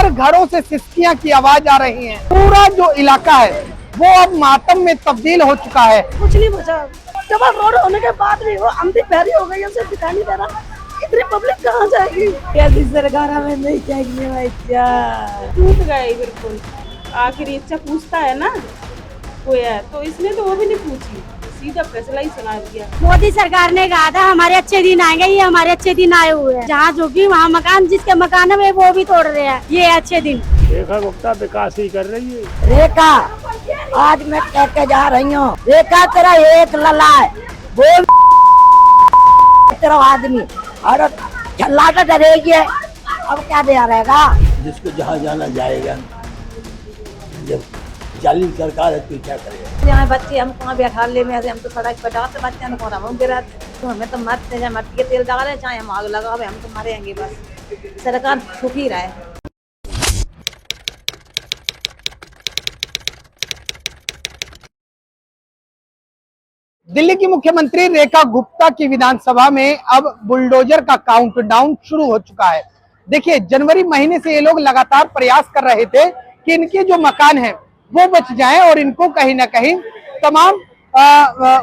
हर घरों से सिसकियां की आवाज आ रही है। पूरा जो इलाका है वो अब मातम में तब्दील हो चुका है। कुछ नहीं बचा। डबल रोड होने के बाद भी वो अंधी पैरी हो गई, उसे दिखाई नहीं दे रहा। इतनी पब्लिक कहाँ जाएगी? कैसी सरकार हमें नहीं चाहिए बच्चा। टूट गए बिल्कुल। आखिर इच्छा पूछता है ना कोई है, तो इसने तो वो भी नहीं पूछी, सीधा फैसला ही सुना दिया। मोदी सरकार ने कहा था हमारे अच्छे दिन आएंगे, ये हमारे अच्छे दिन आए हुए हैं। जहाँ झुकी वहाँ मकान, जिसके मकान में वो भी तोड़ रहे हैं। ये अच्छे दिन। रेखा गुप्ता विकास ही कर रही है। रेखा, आज मैं कह के जा रही हूँ, रेखा तेरा एक लला है, बोल तेरा आदमी और झल्ला तो डरेगी। अब क्या दे रहेगा? जिसको जहाँ जाना जाएगा। जब जालिम सरकार है तो क्या करेगा? यहाँ बच्चे हम कहाँ बैठा ले में, हम तो सड़क पर डालते बच्चे न कौन हम गिरा, तो हमें तो मरते हैं, मट्टी के तेल डाले चाहे हम आग लगावे, हम तो मरेंगे। बस सरकार सुखी रहे। दिल्ली की मुख्यमंत्री रेखा गुप्ता की विधानसभा में अब बुलडोजर का काउंटडाउन शुरू हो चुका है। देखिए, जनवरी महीने से ये लोग लगातार प्रयास कर रहे थे कि इनके जो मकान हैं वो बच जाएं और इनको कहीं ना कहीं तमाम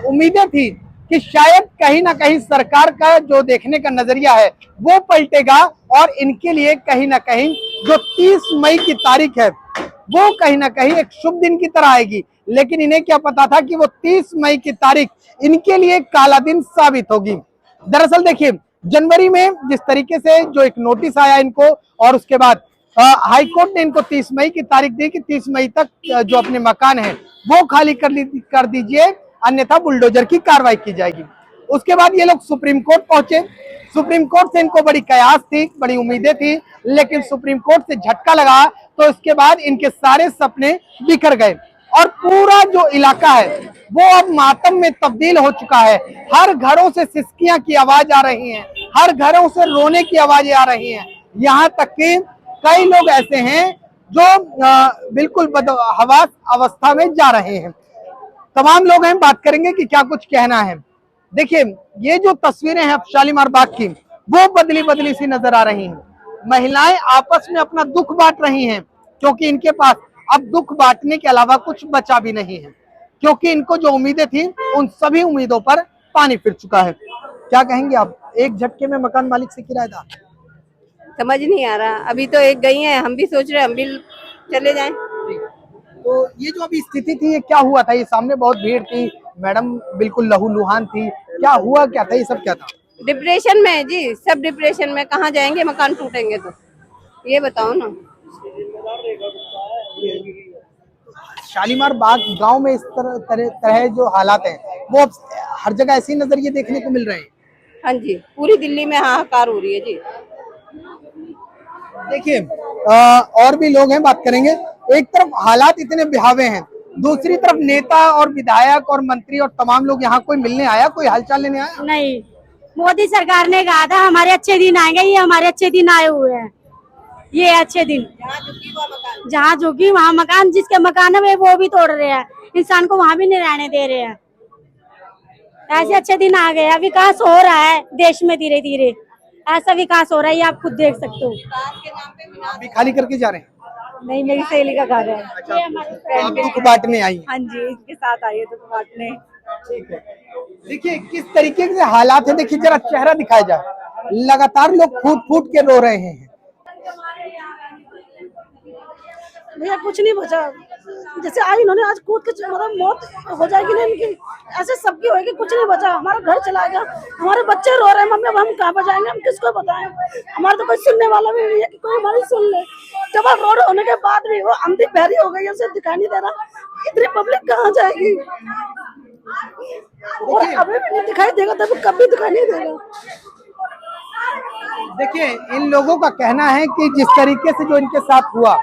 उम्मीदें थी कि शायद कहीं ना कहीं सरकार का जो देखने का नजरिया है वो पलटेगा और इनके लिए कहीं ना कहीं जो 30 मई की तारीख है वो कहीं ना कहीं एक शुभ दिन की तरह आएगी। लेकिन इन्हें क्या पता था कि वो 30 मई की तारीख इनके लिए काला दिन साबित होगी। दरअसल देखिए, जनवरी में जिस तरीके से जो एक नोटिस आया इनको और उसके बाद हाई कोर्ट ने इनको 30 मई की तारीख दी कि 30 मई तक जो अपने मकान है वो खाली कर दीजिए, अन्यथा बुलडोजर की कार्रवाई की जाएगी। उसके बाद ये लोग सुप्रीम कोर्ट पहुंचे। सुप्रीम कोर्ट से इनको बड़ी कयास थी, बड़ी उम्मीदें थी, लेकिन सुप्रीम कोर्ट से झटका लगा तो इसके बाद इनके सारे सपने बिखर गए और पूरा जो इलाका है वो अब मातम में तब्दील हो चुका है। हर घरों से सिसकियां की आवाज आ रही है, हर घरों से रोने की आवाजें आ रही हैं। यहाँ तक कि कई लोग ऐसे हैं जो बिल्कुल बदहवास अवस्था में जा रहे हैं। तमाम लोग हैं, बात करेंगे कि क्या कुछ कहना है। देखिए, ये जो तस्वीरें हैं शालीमार बाग की, वो बदली बदली सी नजर आ रही हैं। महिलाएं आपस में अपना दुख बांट रही हैं क्योंकि इनके पास अब दुख बांटने के अलावा कुछ बचा भी नहीं है, क्योंकि इनको जो उम्मीदें थी उन सभी उम्मीदों पर पानी फिर चुका है। क्या कहेंगे आप? एक झटके में मकान मालिक से किराएदार, समझ नहीं आ रहा। अभी तो एक गई है, हम भी सोच रहे हैं हम भी चले जाएं। तो ये जो अभी स्थिति थी ये क्या हुआ था? ये सामने बहुत भीड़ थी, मैडम बिल्कुल लहूलुहान थी, क्या हुआ क्या था? ये सब क्या था? डिप्रेशन में है जी, सब डिप्रेशन में। कहाँ जाएंगे मकान टूटेंगे तो, ये बताओ ना। शालीमार बाग गांव में इस तरह जो हालात हैं वो अब हर जगह ऐसे ही नजरिए देखने को मिल रहे हैं। हाँ जी, पूरी दिल्ली में हाहाकार हो रही है जी। देखिए, और भी लोग हैं, बात करेंगे। एक तरफ हालात इतने बिहावे हैं, दूसरी तरफ नेता और विधायक और मंत्री और तमाम लोग यहाँ कोई मिलने आया, कोई हालचाल लेने आया? नहीं, मोदी सरकार ने कहा था हमारे अच्छे दिन आएंगे, ये हमारे अच्छे दिन आए हुए हैं। ये अच्छे दिन। जहाँ झुकी वहाँ मकान, जिसके मकान में वो भी तोड़ रहे हैं। इंसान को वहाँ भी नहीं रहने दे रहे हैं। ऐसे अच्छे दिन आ गए। विकास हो रहा है देश में, धीरे धीरे ऐसा विकास हो रहा है, ये आप खुद देख सकते हो। अभी खाली करके जा रहे हैं? नहीं, मेरी सहेली का घर है। अच्छा, तो आप दुख बांटने आई? हाँ जी, इसके साथ आई है दुख बांटने। ठीक है। देखिए किस तरीके से हालात है, देखिए जरा चेहरा दिखाया जाए। लगातार लोग फूट फूट के रो रहे हैं। भैया कुछ नहीं बचा। जैसे आज इन्होंने आज कूद के मतलब मौत हो जाएगी ना इनकी, ऐसे सबकी होगी। कुछ नहीं बचा, हमारा घर चला गया, हमारे बच्चे रो रहे हैं। मम्मी अब हम कहाँ पर जाएंगे, हम किसको बताएं? हमारा तो कोई सुनने वाला भी नहीं है कि कोई हमारी सुन ले। डबल रोड होने के बाद भी वो अंधी पैरी हो गई, उसे दिखाई नहीं दे रहा। इतनी पब्लिक कहाँ जाएगी? और अभी भी नहीं दिखाई देगा तो कभी दिखाई नहीं देगा। देखिए, इन लोगों का कहना है कि जिस तरीके से जो इनके साथ हुआ,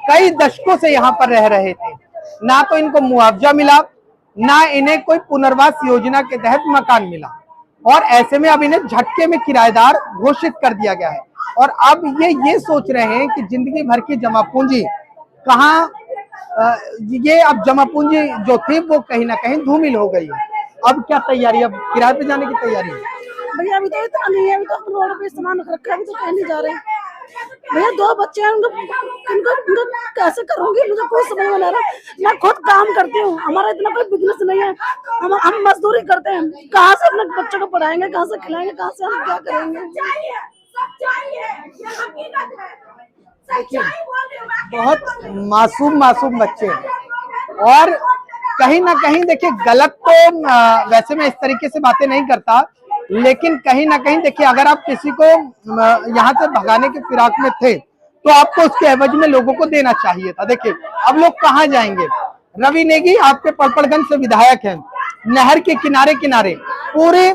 कई दशकों से यहाँ पर रह रहे थे, ना तो इनको मुआवजा मिला, ना इन्हें कोई पुनर्वास योजना के तहत मकान मिला, और ऐसे में अब इन्हें झटके में किराएदार घोषित कर दिया गया है। और अब ये सोच रहे हैं कि जिंदगी भर की जमा पूंजी कहाँ, ये अब जमा पूंजी जो थी वो कहीं ना कहीं धूमिल हो गई है। अब क्या तैयारी, अब किराए पे जाने की तैयारी है? भैया अभी तो इतना नहीं है, अभी तो रोड पे सामान रखा है, अभी तो कहीं नहीं जा रहे हैं। भैया 2 बच्चे हैं, उनको कैसे करूंगी, मुझे कुछ समझ में नहीं आ रहा। मैं खुद काम करती हूँ, हमारा इतना कोई बिजनेस नहीं है, हम मजदूरी करते हैं। कहाँ से अपने बच्चों को पढ़ाएंगे, कहाँ से खिलाएंगे, कहाँ से हम क्या करेंगे। बहुत मासूम मासूम बच्चे हैं और कहीं ना कहीं देखिए गलत तो वैसे मैं इस तरीके से बातें नहीं करता, लेकिन कहीं ना कहीं देखिए अगर आप किसी को यहाँ से भगाने के फिराक में थे तो आपको उसके एवज में लोगों को देना चाहिए था। देखिए अब लोग कहाँ जाएंगे। रवि नेगी आपके पड़पड़गंज से विधायक हैं, नहर के किनारे किनारे पूरे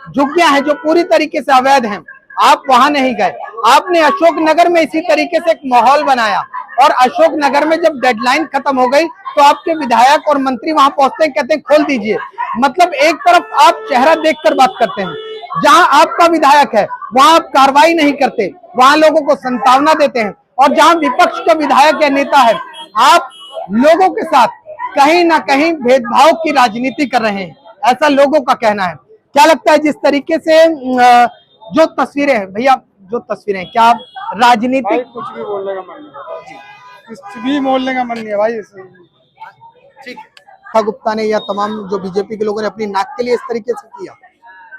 झुग्गियां हैं जो पूरी तरीके से अवैध हैं, आप वहां नहीं गए। आपने अशोक नगर में इसी तरीके से एक माहौल बनाया और अशोक नगर में जब डेडलाइन खत्म हो गई तो आपके विधायक और मंत्री वहां पहुंचते हैं, कहते हैं खोल दीजिए। मतलब एक तरफ आप चेहरा देखकर बात करते हैं, जहां आपका विधायक है वहां आप कार्रवाई नहीं करते, वहां लोगों को संतावना देते हैं, और जहां विपक्ष का विधायक या नेता है आप लोगों के साथ कहीं ना कहीं भेदभाव की राजनीति कर रहे हैं, ऐसा लोगों का कहना है। क्या लगता है जिस तरीके से जो तस्वीरें हैं भैया, जो तस्वीरें क्या राजनीतिक कुछ भी बोलने का मन नहीं, कुछ भी बोलने का मन नहीं है भाई। ठीक है, गुप्ता ने या तमाम जो बीजेपी के लोगों ने अपनी नाक के लिए इस तरीके से किया।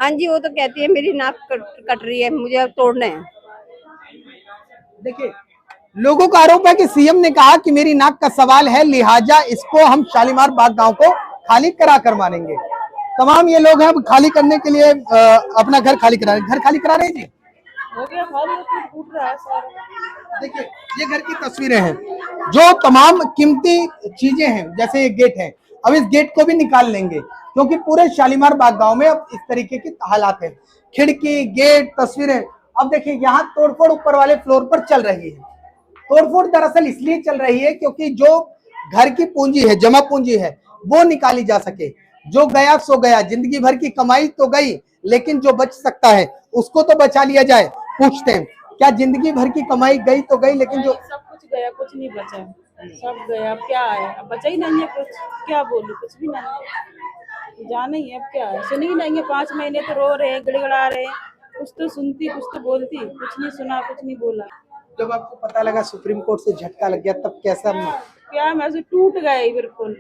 हाँ जी, वो तो कहती है मेरी नाक कट रही है, मुझे अब तोड़ना है। देखिए लोगों का आरोप है कि सीएम ने कहा कि मेरी नाक का सवाल है, लिहाजा इसको हम शालीमार बाग गांव को खाली करा कर मानेंगे। तमाम ये लोग हैं अब खाली करने के लिए अपना घर खाली करा रहे हैं जी। हो गया खाली, टूट रहा है सारा। देखिए ये घर की तस्वीरें हैं, जो तमाम कीमती चीजें हैं, जैसे ये गेट है, अब इस गेट को भी निकाल लेंगे क्योंकि पूरे शालीमार बाग गांव में अब इस तरीके के हालात हैं। खिड़की, गेट, तस्वीरें। अब देखिए यहाँ तोड़फोड़ ऊपर वाले फ्लोर पर चल रही है। तोड़फोड़ दरअसल इसलिए चल रही है क्योंकि जो घर की पूंजी है, जमा पूंजी है, वो निकाली जा सके। जो गया सो गया, जिंदगी भर की कमाई तो गई, लेकिन जो बच सकता है उसको तो बचा लिया जाए। पूछते हैं क्या जिंदगी भर की कमाई गई तो गई, लेकिन जो सब कुछ गया, कुछ नहीं बचा, सब गया। अब क्या है, अब बचा ही नहीं है कुछ, क्या बोलूं, कुछ भी नहीं जाना ही है। अब क्या है, सुनी ही नहीं है। 5 महीने तो रो रहे हैं, गिड़गिड़ा रहे हैं, कुछ तो सुनती, कुछ तो बोलती, कुछ नहीं सुना, कुछ नहीं बोला। जब आपको पता लगा सुप्रीम कोर्ट से झटका लग गया तब कैसा? क्या मैं टूट गए, बिल्कुल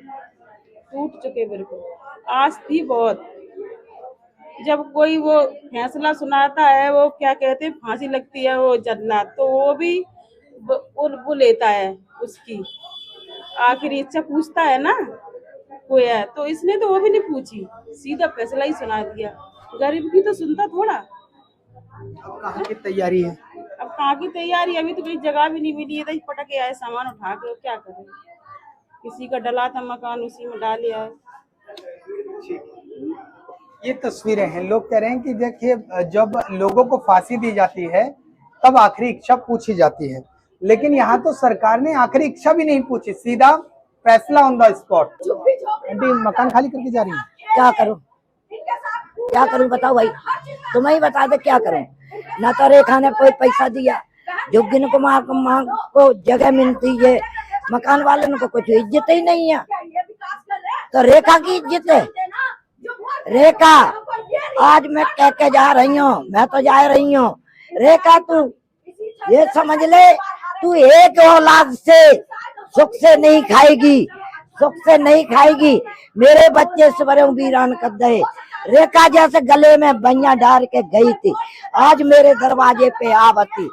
टूट चुके बिल्कुल। आज थी बहुत, जब कोई वो फैसला सुनाता है, वो क्या कहते हैं फांसी लगती है, वो जल्लाद, तो वो भी वो लेता है उसकी आखिरी इच्छा पूछता है ना कोई है, तो इसने तो वो भी नहीं पूछी, सीधा फैसला ही सुना दिया। गरीब की तो सुनता थोड़ा। अब कहाँ की तैयारी है? अब कहाँ की तैयारी, अभी तो कोई जगह भी नहीं मिली है, तो पटके आए सामान उठा के, क्या करें। किसी का डला था मकान, उसी में डाल लिया है। ये तस्वीरें हैं, लोग कह रहे हैं कि देखिए जब लोगों को फांसी दी जाती है तब आखिरी इच्छा पूछी जाती है, लेकिन यहाँ तो सरकार ने आखिरी इच्छा भी नहीं पूछी, सीधा फैसला ऑन द स्पॉट। आंटी मकान खाली करके जा रही है, क्या करूं, क्या करूं बताओ भाई, तुम्हें ही बता दे क्या करूं। न तो रेखा ने कोई पैसा दिया, जोगिन कुमार को जगह मिलती है, मकान वाले को कुछ इज्जत ही नहीं है, तो रेखा की इज्जत है। रेखा आज मैं कह के जा रही हूँ, मैं तो जा रही हूँ। रेखा तू ये समझ ले, तू एक औलाद से सुख से नहीं खाएगी, सुख से नहीं खाएगी। मेरे बच्चे सवरे वीरान कर दे। रेखा जैसे गले में बैया डाल के गई थी, आज मेरे दरवाजे पे आवती।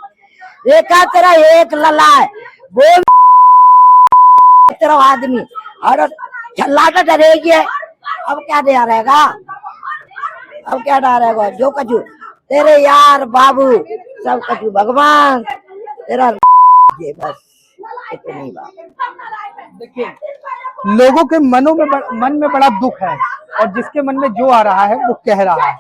रेखा तेरा एक लला है, वो तेरा आदमी और छल्लाटा डरेगी। अब क्या डरेगा, अब क्या डरेगा, जो कछु तेरे यार बाबू सब कछु भगवान तेरा ये बस इतनी बात। देखिए लोगों के मन में बड़ा दुख है और जिसके मन में जो आ रहा है वो कह रहा है।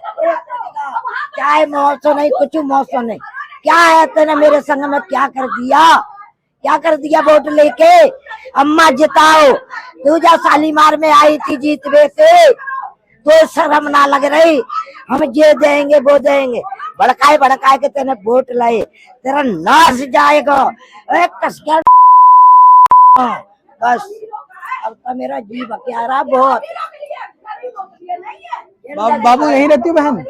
चाहे मौसम नहीं, कुछ मौसम नहीं, क्या है तेने मेरे संग में क्या कर दिया, क्या कर दिया। वोट लेके अम्मा जिताओ, तू जा शालीमार में आई थी जीतवे से, तो शर्म ना लग रही, हम ये देंगे वो देंगे, भड़काए के तेने वोट लाए, तेरा नाश जाएगा। बस अब तो मेरा जी बकियारा बहुत। बाबू यही रहती हो बहन?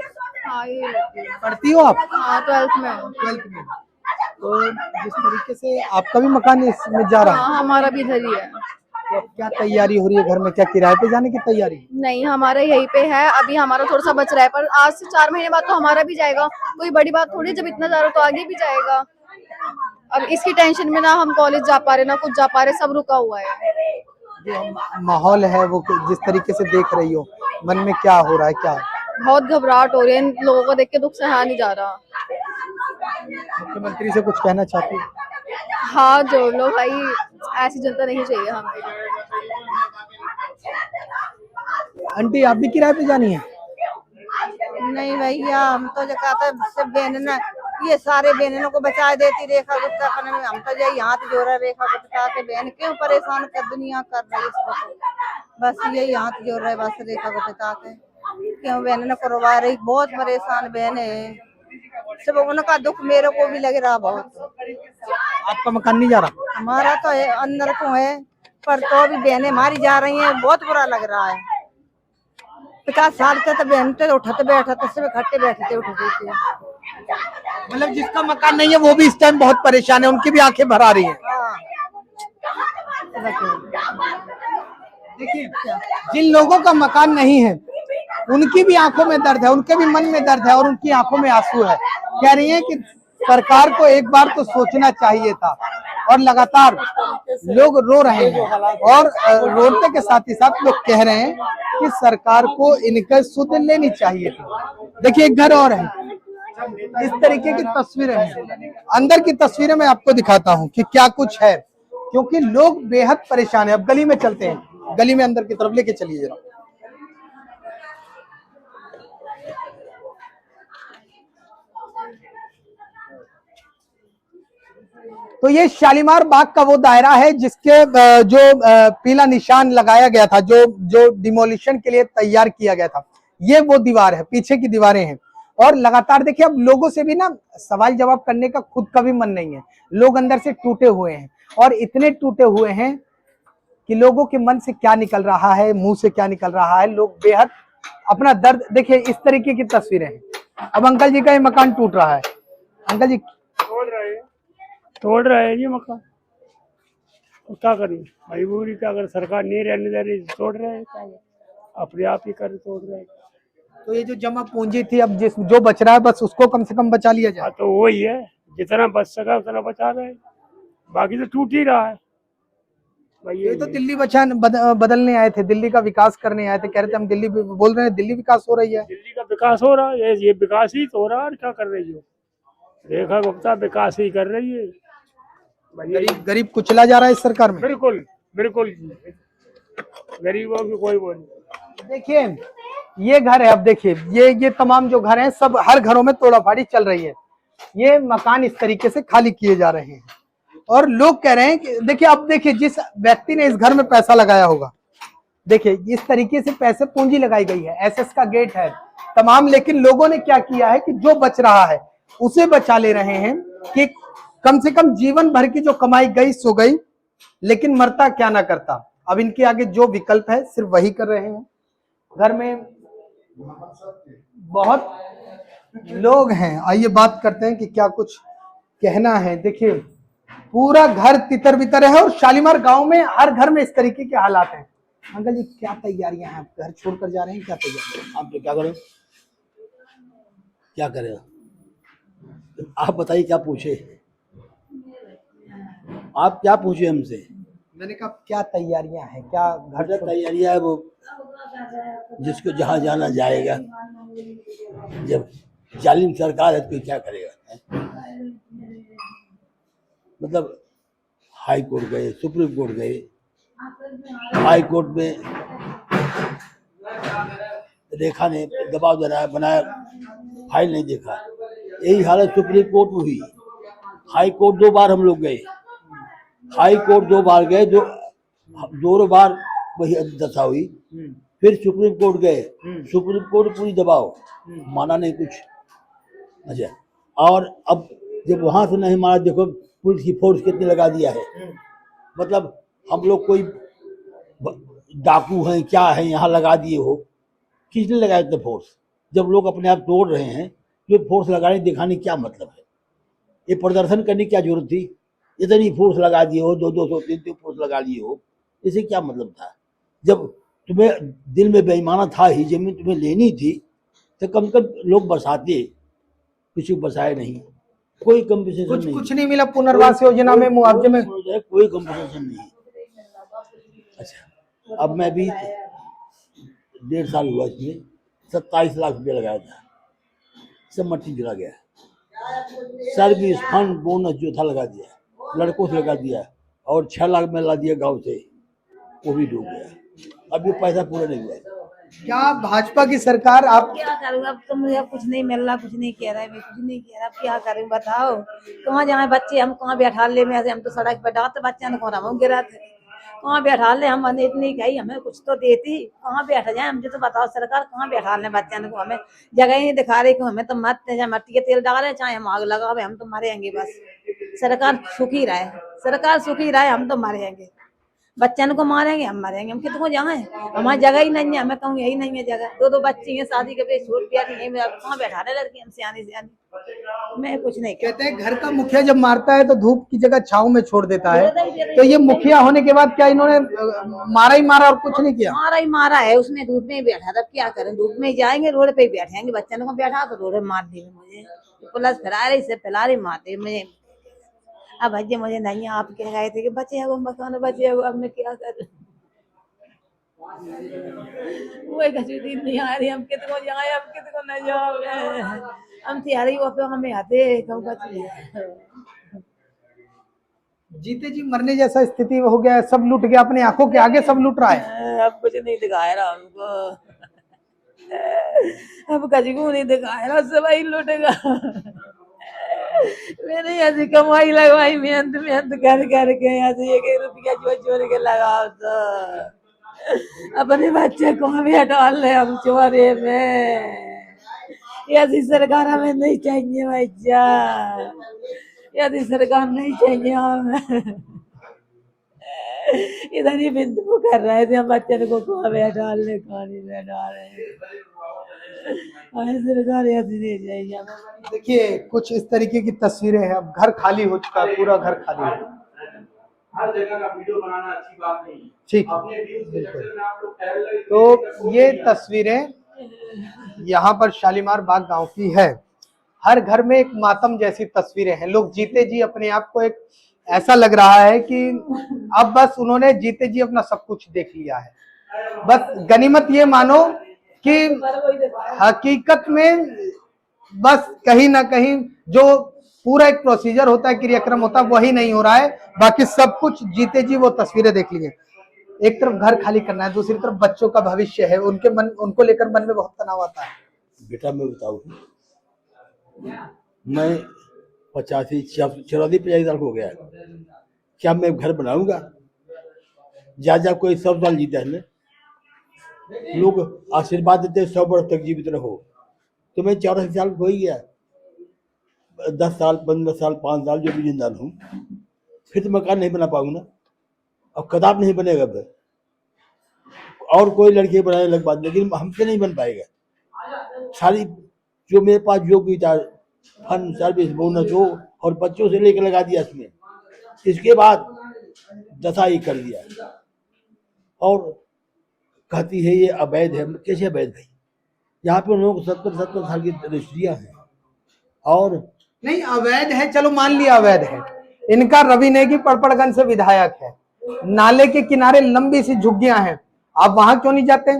हाँ, ये पढ़ती हो आप? हाँ, 12th में। 12th में। तो जिस तरीके से आपका भी मकान इसमें जा रहा है, हाँ, हमारा भी इधर ही है। तो अब क्या तैयारी हो रही है घर में, क्या किराए पे जाने की तैयारी है? नहीं, हमारा यहीं पे है। अभी हमारा थोड़ा सा बच रहा है, पर आज से 4 महीने बाद तो हमारा भी जाएगा। कोई बड़ी बात थोड़ी, जब इतना जा रहा तो आगे भी जाएगा। अब इसकी टेंशन में ना हम कॉलेज जा पा रहे ना कुछ जा पा रहे, सब रुका हुआ है। जो माहौल है वो जिस तरीके से देख रही हो, मन में क्या हो रहा है, क्या बहुत घबराहट हो रही है, इन लोगों को देख के दुख सहा नहीं जा रहा। मुख्यमंत्री से कुछ कहना चाहती है? हाँ, जोड़ लो भाई, ऐसी जनता नहीं चाहिए हमें। आंटी आप भी किराए पे जानी है? नहीं भैया, हम तो जो कहते सब बहन ये सारे बहनों को बचा देती रेखा गुप्ता करने में, हम तो यही हाथ जोड़ा रेखा गुप्ता के बहन क्यों परेशान कर दुनिया कर रही है इसको, बस यही हाथ जोड़ रहे बस रेखा गुप्ता के, क्यों बहन करवा रही, बहुत परेशान बहन है सब, उनका दुख मेरे को भी लग रहा बहुत। आपका मकान नहीं जा रहा? हमारा तो है, अंदर को है, पर तो भी बहनें मारी जा रही हैं, बहुत बुरा लग रहा है। 50 साल के तो बहन थे उठते बैठते सब इकट्ठे बैठते उठते थे। मतलब जिसका मकान नहीं है वो भी इस टाइम बहुत परेशान है, उनकी भी आंखें भर आ रही हैं। हाँ। देखिए, जिन लोगों का मकान नहीं है उनकी भी आंखों में दर्द है, उनके भी मन में दर्द है और उनकी आंखों में आंसू है। कह रही है कि सरकार को एक बार तो सोचना चाहिए था, और लगातार लोग रो रहे हैं और रोने के साथ ही साथ लोग कह रहे हैं कि सरकार को इनका सुध लेनी चाहिए थी। देखिए एक घर और है, इस तरीके की तस्वीरें हैं, अंदर की तस्वीरें मैं आपको दिखाता हूं कि क्या कुछ है, क्योंकि लोग बेहद परेशान है। अब गली में चलते हैं, गली में अंदर की तरफ लेके चलिए जरा। तो ये शालीमार बाग का वो दायरा है जिसके जो पीला निशान लगाया गया था, जो डिमोलिशन के लिए तैयार किया गया था, ये वो दीवार है, पीछे की दीवारें हैं। और लगातार देखिए अब लोगों से भी ना सवाल जवाब करने का खुद का भी मन नहीं है, लोग अंदर से टूटे हुए हैं और इतने टूटे हुए हैं कि लोगों के मन से क्या निकल रहा है, मुंह से क्या निकल रहा है, लोग बेहद अपना दर्द देखिए, इस तरीके की तस्वीरें हैं। अब अंकल जी का ये मकान टूट रहा है, अंकल जी तोड़ रहे हैं ये मकान, तो क्या करें, मजबूरी क्या करें, सरकार नहीं रहने दे रही, तोड़ रहे हैं, क्या करें? अपने आप ही कर तोड़ रहे हैं। तो ये जो जमा पूंजी थी, अब जो बच रहा है बस उसको कम से कम बचा लिया जाए। हाँ, तो वही है, जितना बच सका उतना बचा रहे हैं, बाकी तो टूट ही रहा है भाई। ये तो दिल्ली बदलने आए थे, दिल्ली का विकास करने आए थे, कह रहे थे हम दिल्ली बोल रहे हैं दिल्ली विकास हो रही है। दिल्ली का विकास हो रहा है, ये विकास ही तो हो रहा है, और क्या कर रही हो, रेखा गुप्ता विकास ही कर रही है। गरीब कुचला जा रहा है इस सरकार में। बिल्कुल बिल्कुल, गरीबों की कोई वो नहीं। देखिए ये घर है, अब देखिए ये तमाम जो घर हैं सब, हर घरों में तोड़ाफाड़ी चल रही है। ये मकान इस तरीके से खाली किए जा रहे हैं और लोग कह रहे हैं कि देखिए, अब देखिए जिस व्यक्ति ने इस घर में पैसा लगाया होगा, देखिए इस तरीके से पैसे पूंजी लगाई गई है, एसएस का गेट है तमाम, लेकिन लोगों ने क्या किया है कि जो बच रहा है उसे बचा ले रहे हैं कि कम से कम जीवन भर की जो कमाई गई सो गई, लेकिन मरता क्या ना करता। अब इनके आगे जो विकल्प है सिर्फ वही कर रहे हैं। घर में बहुत लोग हैं, आइए बात करते हैं कि क्या कुछ कहना है। देखिए पूरा घर तितर बितर है और शालीमार गांव में हर घर में इस तरीके के हालात हैं। अंकल जी क्या तैयारियां हैं, घर छोड़कर जा रहे हैं, क्या तैयारियां? आप क्या करें, क्या करें, आप बताइए, क्या पूछे, आप क्या पूछे हमसे? मैंने कहा क्या तैयारियां हैं, क्या घर तैयारियां है, वो जिसको जहाँ जाना जाएगा, जब जालिम सरकार है तो कोई क्या करेगा। मतलब हाई कोर्ट गए, सुप्रीम कोर्ट गए, हाई कोर्ट में रेखा ने दबाव बनाया, फाइल नहीं देखा, यही हालत सुप्रीम कोर्ट में हुई। हाई कोर्ट 2 बार हम लोग गए, हाई कोर्ट 2 बार गए, दोनों बार वही दशा हुई। फिर सुप्रीम कोर्ट गए, सुप्रीम कोर्ट पूरी दबाव, माना नहीं कुछ। अच्छा, और अब जब वहां से नहीं माना, देखो पुलिस की फोर्स कितनी लगा दिया है। मतलब हम लोग कोई डाकू हैं क्या है, यहाँ लगा दिए हो, किसने लगाया इतने फोर्स? जब लोग अपने आप तोड़ रहे हैं तो फोर्स लगाने दिखाने क्या मतलब है? ये प्रदर्शन करने की क्या जरूरत थी? इतनी फोर्स लगा दिए हो, 200 300 फोर्स लगा लिए हो, इसे क्या मतलब था? जब तुम्हें दिल में बेईमाना था ही, जमीन तुम्हें लेनी थी, तो कम से कम लोग बसाते, किसी को बसाए नहीं, कोई कंपनसेशन नहीं, कुछ नहीं मिला पुनर्वास योजना में, मुआवजे में कोई कंपनसेशन नहीं। अच्छा, अब मैं भी 1.5 साल हुआ इसमें, 27 लाख रुपया लगाया था, सब मट्टी चला गया। सर्विस फंड बोनस जो था लगा दिया, लड़कों से लगा दिया, और 6 लाख में ला दिया गांव से, वो भी डूब गया। अब ये पैसा पूरा नहीं हुआ। क्या भाजपा की सरकार आप क्या करूँ? अब तो मुझे कुछ नहीं मिल रहा, कुछ नहीं कह रहा है, मैं कुछ नहीं कह रहा, अब क्या करूँ बताओ? कहाँ जाए बच्चे, हम कहाँ बैठा ले? में हम तो सड़क पे डांत बच्चे को हम गिरा थे, कहाँ बैठा ले? हम इतनी कही हमें कुछ तो देती, कहाँ बैठा जाए? मुझे तो बताओ सरकार, कहाँ बैठा ले बच्चों को? हमें जगह ही नहीं दिखा रही कि हमें तो मत चाहे मट्टी के तेल डाले, चाहे हम आग लगावे, हम तो मरेंगे बस। सरकार सुखी रहे, सरकार सुखी रहे, हम तो मरेंगे, बच्चन को मारेंगे, हम मरेंगे, हम कितने जाए? हमारी जगह ही नहीं है, मैं कहूँ यही नहीं है जगह। 2 बच्ची हैं, शादी के पेट छोड़ पिया नहीं, कहाँ बैठा रहे लड़की? हम सियानी मैं कुछ नहीं कहते हैं घर का मुखिया जब मारता है तो धूप की जगह छांव में छोड़ देता है, तो ये मुखिया होने के बाद क्या इन्होंने मारा ही मारा और कुछ नहीं किया? मारा ही मारा है, उसने धूप में ही बैठा था, क्या करें? धूप में ही जाएंगे, रोड पे ही बैठेंगे, बच्चन को बैठा तो रोड में मार देंगे मुझे, पुलिस फिरा रही से फिला रही, मार दे मुझे। अब भैया मुझे नहीं, आप कह रहे थे कि बचे वो मकान बचे, अब मैं क्या करूं? वो कचौती नहीं आ रही, हम कितने को जाए, हम कितने को नहीं जाए, हम तैयारी वो पे हमें आते कब बचे। जीते जी मरने जैसा स्थिति हो गया, सब लूट गया, अपने आंखों के आगे सब लूट रहा है। अब कुछ नहीं दिखाया रहा हमको, अब कभी को नहीं दिखाया रहा, सब ही लूटेगा। मैंने ऐसी कमाई लगवाई, मेहनत कर करके, ऐसे 1 रुपया जोड़ के लगाओ तो अपने बच्चे को भी हटा ले हम चोरे में। ऐसी सरकार हमें नहीं चाहिए भैया, ऐसी सरकार नहीं चाहिए हमें। इधर ही बिंदु कर रहे थे हम, बच्चे को कुआं में डालने, पानी में डाले, सरकार ऐसी नहीं चाहिए हमें। देखिए कुछ इस तरीके की तस्वीरें हैं। अब घर खाली हो चुका है, पूरा घर खाली है। हर जगह का वीडियो बनाना अच्छी बात नहीं है। ठीक अपने व्यूज के चक्कर में आप लोग टहल रहे थे। तो ये तस्वीरें यहाँ पर शालीमार बाग गांव की है। हर घर में एक मातम जैसी तस्वीरें हैं। लोग जीते जी अपने आप को, एक ऐसा लग रहा है कि अब बस उन्होंने जीते जी अपना सब कुछ देख लिया है। बस गनीमत ये मानो कि हकीकत में बस कहीं ना कहीं जो पूरा एक प्रोसीजर होता है, क्रियाक्रम होता है, वही नहीं हो रहा है। बाकी सब कुछ जीते जी वो तस्वीरें देख ली है। एक तरफ घर खाली करना है, दूसरी तरफ बच्चों का भविष्य है, उनको लेकर मन में बहुत तनाव आता है। बेटा मैं बताऊँ, मैं 84 साल हो गया, क्या मैं घर बनाऊंगा? जा कोई 100 साल जीता है, लोग आशीर्वाद देते 100 वर्ष तक जीवित रहो, तो मैं 84 साल हो ही गया, 10 साल 15 साल 5 साल जो भी जिंदा हूँ, फिर तो मकान नहीं बना पाऊंगा, और कदाप नहीं बनेगा फिर। और कोई लड़के बनाने लग बात, लेकिन हमसे नहीं बन पाएगा। सारी जो मेरे पास जो भी था, फंड सर्विस बोनस हो, और बच्चों से लेकर लगा दिया इसमें, इसके बाद दशा ही कर दिया। और कहती है ये अवैध है, कैसे अवैध भाई? यहाँ पे लोग 70 साल की रजिस्ट्रियां हैं, और नहीं अवैध है, चलो मान लिया अवैध है। इनका रवि नेगी पड़पड़गंज से विधायक है, नाले के किनारे लंबी सी झुग्गियां हैं, आप वहां क्यों नहीं जाते?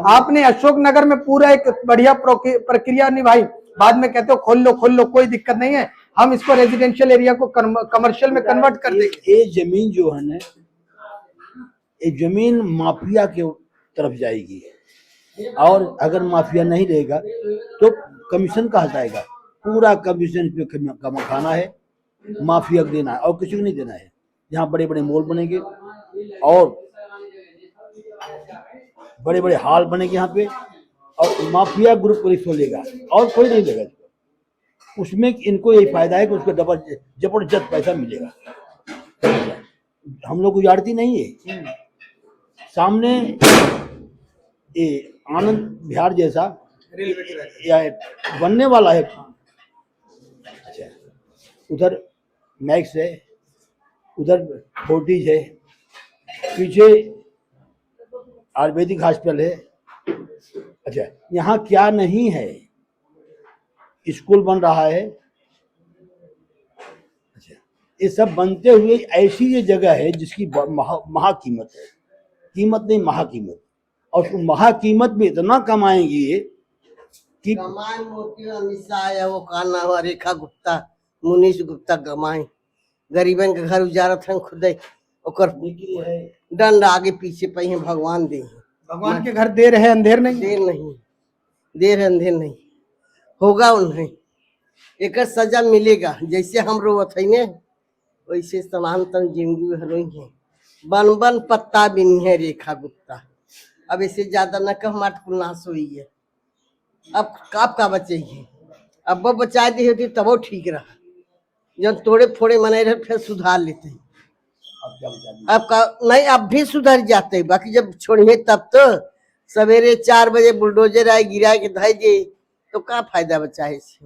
आपने अशोकनगर में पूरा एक बढ़िया प्रक्रिया निभाई, बाद में कहते हो खोल लो, कोई दिक्कत नहीं है, हम इसको रेजिडेंशियल एरिया को कमर्शियल में कन्वर्ट कर देंगे। ये जमीन जो है ना, ये जमीन माफिया के तरफ जाएगी, और अगर माफिया नहीं रहेगा तो कमीशन कहाँ से आएगा? पूरा कमीशन पे खाना है, माफिया को देना है, और किसी को नहीं देना है। यहाँ बड़े बड़े मॉल बनेंगे और बड़े बड़े हॉल बनेंगे यहाँ पे, और माफिया ग्रुप पुलिस लेगा, और कोई नहीं देगा। उसमें इनको यही फायदा है कि उसको डबल जबरदस्त पैसा मिलेगा। हम लोग उजाड़ती नहीं है। सामने ये आनंद बिहार जैसा या बनने वाला है, अच्छा उधर मैक्स है, उधर फोर्टिज है, पीछे आयुर्वेदिक हॉस्पिटल है। अच्छा, यहाँ क्या नहीं है? स्कूल बन रहा है। अच्छा, ये सब बनते हुए ऐसी ये जगह है जिसकी महा कीमत है, कीमत नहीं महा कीमत, और उस महा कीमत में इतना कमाएंगे ये कि गमाए मोती अमित शाह है, वो का नाम है रेखा गुप्ता, मुनीश गुप्ता गमाए गरीबन के घर उजारत हैं खुद ओकर दंड आगे पीछे पे हैं भगवान दे। भगवान के घर देर है अंधेर नहीं। देर नहीं, देर है अंधेर नहीं, होगा उन्हें एक सजा मिलेगा। जैसे हम रोवत है ने वैसे सनातन जिंदगी हरोई है। बन बन पत्ता बिनी है रेखा गुप्ता। अब इससे ज्यादा न कह हमारे कुल नाश हुई है। अब का बचे है, अब वो बचा दी होती तब वो ठीक रहा। जब तोड़े फोड़े मनाए रहे फिर सुधार लेते हैं। अब का नहीं, अब भी सुधर जाते हैं। बाकी जब छोड़िए तब तो सवेरे 4 बजे बुलडोजर आए गिरा के धाई दे तो क्या फायदा बचा है इससे?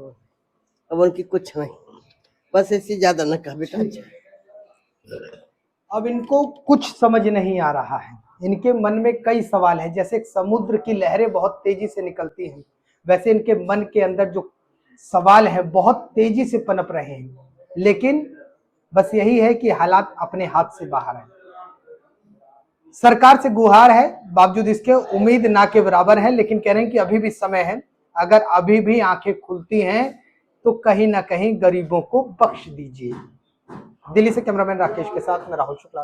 अब उनकी कुछ नहीं, बस इससे ज्यादा न कह बेटा। अब इनको कुछ समझ नहीं आ रहा है। इनके मन में कई सवाल हैं। जैसे समुद्र की लहरें बहुत तेजी से निकलती हैं, वैसे इनके मन के अंदर जो सवाल है बहुत तेजी से पनप रहे हैं। लेकिन बस यही है कि हालात अपने हाथ से बाहर है। सरकार से गुहार है, बावजूद इसके उम्मीद ना के बराबर है। लेकिन कह रहे हैं कि अभी भी समय है, अगर अभी भी आंखें खुलती हैं तो कहीं ना कहीं गरीबों को बख्श दीजिए। दिल्ली से कैमरामैन राकेश के साथ मैं राहुल शुक्ला।